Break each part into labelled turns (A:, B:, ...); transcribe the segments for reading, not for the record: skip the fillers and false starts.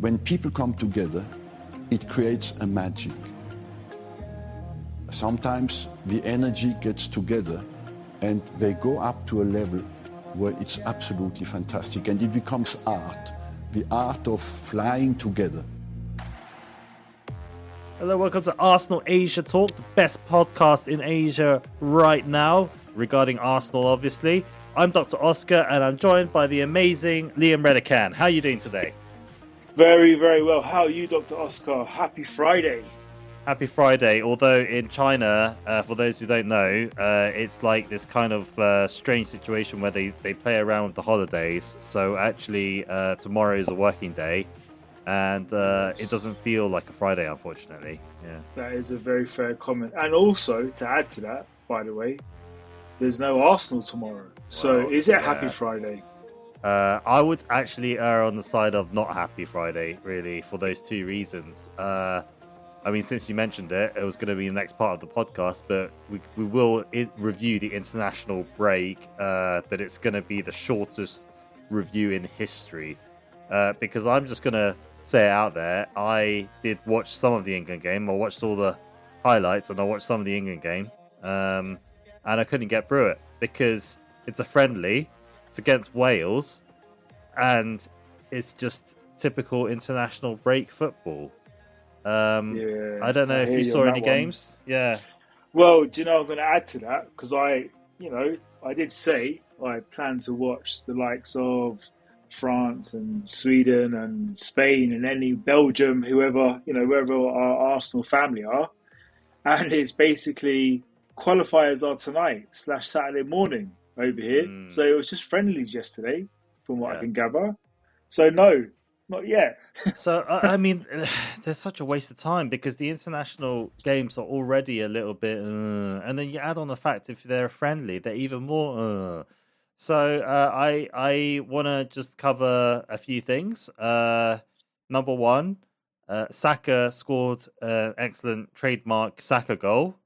A: when people come together, it creates a magic. Sometimes the energy gets together and they go up to a level where it's absolutely fantastic and it becomes art, the art of flying together.
B: Hello, welcome to Arsenal Asia Talk, the best podcast in Asia right now, regarding Arsenal, obviously. I'm Dr. Oscar, and I'm joined by the amazing Liam Redican. How are you doing today?
C: Very, very well. How are you, Dr. Oscar? Happy Friday.
B: Happy Friday. Although in China, for those who don't know, it's like this kind of strange situation where they play around with the holidays. So actually, tomorrow is a working day. And it doesn't feel like a Friday, unfortunately. Yeah,
C: that is a very fair comment. And also, to add to that, by the way, there's no Arsenal tomorrow. So is it a happy Friday?
B: I would actually err on the side of not happy Friday, really, for those two reasons. I mean, since you mentioned it, it was going to be the next part of the podcast, but we will review the international break, but it's going to be the shortest review in history. Because I'm just going to say it out there, I did watch some of the England game. I watched all the highlights and I watched some of the England game. And I couldn't get through it because it's a friendly, it's against Wales, and it's just typical international break football. I don't know if you saw any games. Yeah.
C: Well, do you know, I'm going to add to that because I did say I plan to watch the likes of France and Sweden and Spain and any Belgium, whoever, wherever our Arsenal family are. And it's basically qualifiers are tonight / Saturday morning over here. So it was just friendlies yesterday, from what I can gather. So no, not yet.
B: So, I mean, there's such a waste of time because the international games are already a little bit, and then you add on the fact if they're friendly, they're even more. So I want to just cover a few things. Number one, Saka scored an excellent trademark Saka goal.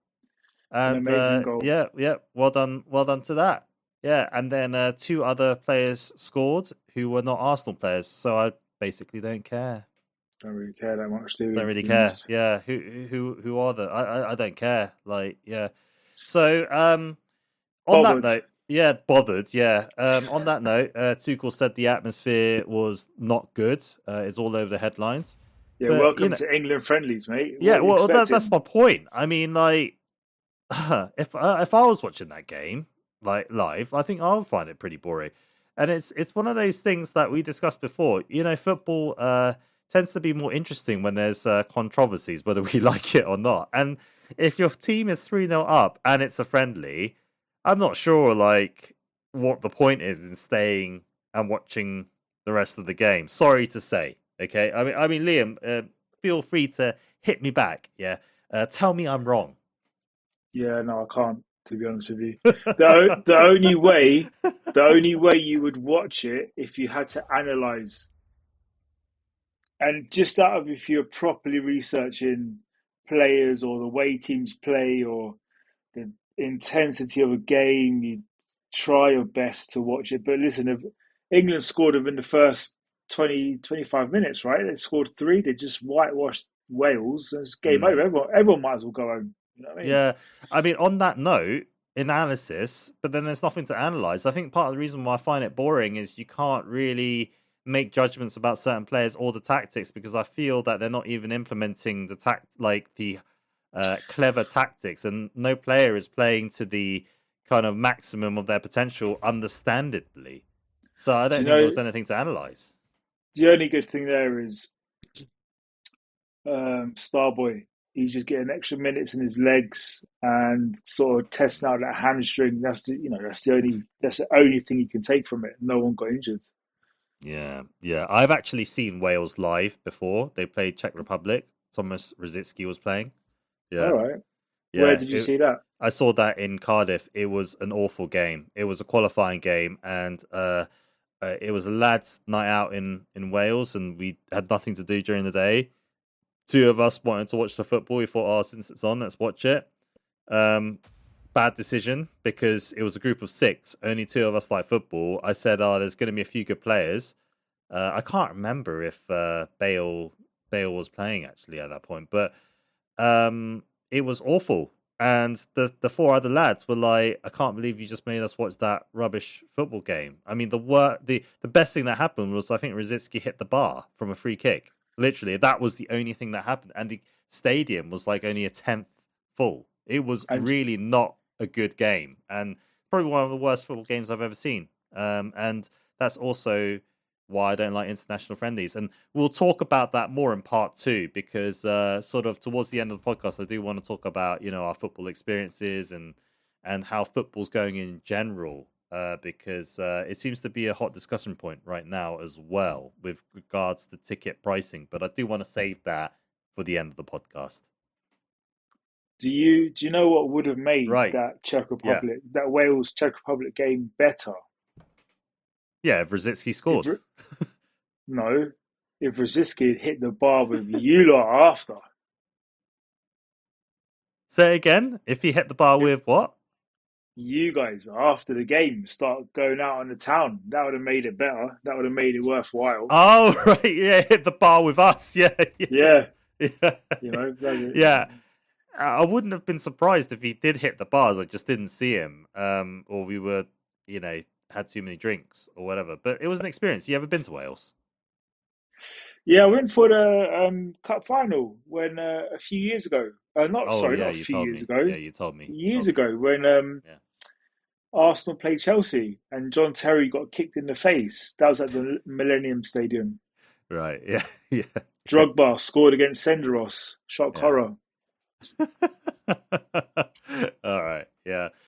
B: And,
C: an amazing goal.
B: Yeah, well done to that. Yeah, and then two other players scored who were not Arsenal players, so I basically don't care.
C: Don't really care that much, do we?
B: Don't really care. Yeah, who are they? I don't care. Like, yeah. So on
C: bothered.
B: that note, yeah, bothered. Yeah. On that note, Tuchel said the atmosphere was not good. It's all over the headlines.
C: Yeah, but, welcome to England friendlies, mate.
B: Yeah, well, that's my point. I mean, like, if I was watching that game like live, I think I would find it pretty boring. And it's one of those things that we discussed before. Football tends to be more interesting when there's controversies, whether we like it or not. And if your team is 3-0 up and it's a friendly, I'm not sure like what the point is in staying and watching the rest of the game. Sorry to say. Okay, I mean, Liam, feel free to hit me back. Yeah, tell me I'm wrong.
C: Yeah, no, I can't. To be honest with you, the only way you would watch it if you had to analyze, and just out of if you're properly researching players or the way teams play or the intensity of a game, you try your best to watch it. But listen, if England scored within the first 20, 25 minutes, right? They scored 3. They just whitewashed Wales. It's game over. Everyone might as well go home. You know what I mean?
B: Yeah, I mean, on that note, analysis, but then there's nothing to analyze. I think part of the reason why I find it boring is you can't really make judgments about certain players or the tactics because I feel that they're not even implementing the clever tactics, and no player is playing to the kind of maximum of their potential, understandably. So I don't think there's anything to analyze.
C: The only good thing there is Starboy. He's just getting extra minutes in his legs and sort of testing out that hamstring. That's the only thing you can take from it. No one got injured.
B: Yeah. I've actually seen Wales live before. They played Czech Republic. Thomas Rosicky was playing. Yeah.
C: All right.
B: Yeah.
C: Where did you see that?
B: I saw that in Cardiff. It was an awful game. It was a qualifying game, and it was a lads' night out in Wales, and we had nothing to do during the day. Two of us wanted to watch the football. We thought, since it's on, let's watch it. Bad decision because it was a group of 6. Only 2 of us like football. I said, there's going to be a few good players. I can't remember if Bale was playing actually at that point, but it was awful. And the four other lads were like, "I can't believe you just made us watch that rubbish football game." I mean, the best thing that happened was I think Rosicky hit the bar from a free kick. Literally, that was the only thing that happened, and the stadium was like only a tenth full. It was
C: And
B: really not a good game, and probably one of the worst football games I've ever seen. And that's also why I don't like international friendlies. And we'll talk about that more in part two, because sort of towards the end of the podcast, I do want to talk about, our football experiences and how football's going in general, because it seems to be a hot discussion point right now as well with regards to ticket pricing. But I do want to save that for the end of the podcast.
C: do you know what would have made
B: Right.
C: that
B: Yeah.
C: that Wales Czech Republic game better?
B: Yeah, if Rosicky scored.
C: No, if Rosicky had hit the bar with you lot after.
B: Say it again. If he hit the bar
C: If
B: with what?
C: you guys after the game start going out on the town, that would have made it better. That would have made it worthwhile.
B: Oh, right. Yeah, hit the bar with us. Yeah.
C: Yeah,
B: Yeah. Yeah. I wouldn't have been surprised if he did hit the bars. I just didn't see him, or we were, had too many drinks or whatever. But it was an experience. You ever been to Wales?
C: Yeah, I went for the cup final when a few years ago.
B: Oh yeah,
C: Not a
B: you
C: few
B: told
C: years
B: me.
C: ago.
B: Yeah, you told me.
C: Years ago when
B: Yeah.
C: Arsenal played Chelsea and John Terry got kicked in the face. That was at the Millennium Stadium.
B: Right. Yeah. Yeah.
C: Drogba scored against Senderos. Shock
B: Yeah.
C: horror.
B: All right. Yeah.